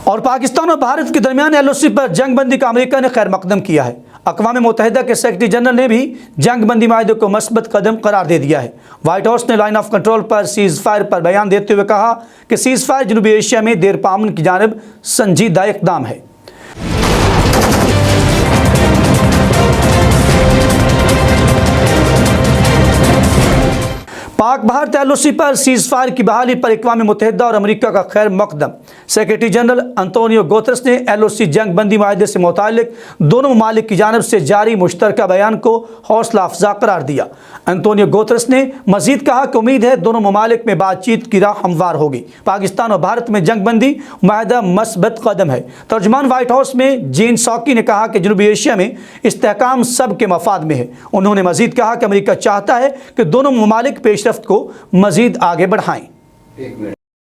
और पाकिस्तान और भारत के दरमियान LOC पर जंग बंदी का अमेरिका ने खैर मकदम किया है। अक़वाम मुतहदा के सेक्रेटरी जनरल ने भी जंग बंदी माहदे को मस्बत कदम करार दे दिया है। व्हाइट हाउस ने लाइन ऑफ कंट्रोल पर सीज़ फायर पर बयान देते हुए कहा कि सीज़ फायर जनूबी एशिया में देर पामन की जानिब संजीदा इक़दाम है। पाक भारत LOC पर सीज़ फायर की बहाली पर अक़वाम मुतहदा और अमेरिका का खैर मकदम। सेक्रेटरी जनरल अंतोनियो गुतेरेस ने LOC जंग बंदी माहदे से मुतालिक दोनों ममालिक की जानिब से जारी मुश्तरका बयान को हौसला अफजा करार दिया। अंतोनियो गुतेरेस ने मजीद कहा कि उम्मीद है दोनों ममालिक में बातचीत की राह हमवार होगी। पाकिस्तान और भारत में जंग बंदी माहदा मस्बत कदम है। तर्जुमान व्हाइट हाउस में जेन साकी ने कहा कि जनूबी एशिया में इस्तेहकाम सब के मफाद में है। उन्होंने मजीद कहा कि अमेरिका चाहता है कि दोनों ममालिक पेशरफ्त को मजीद आगे बढ़ाएं।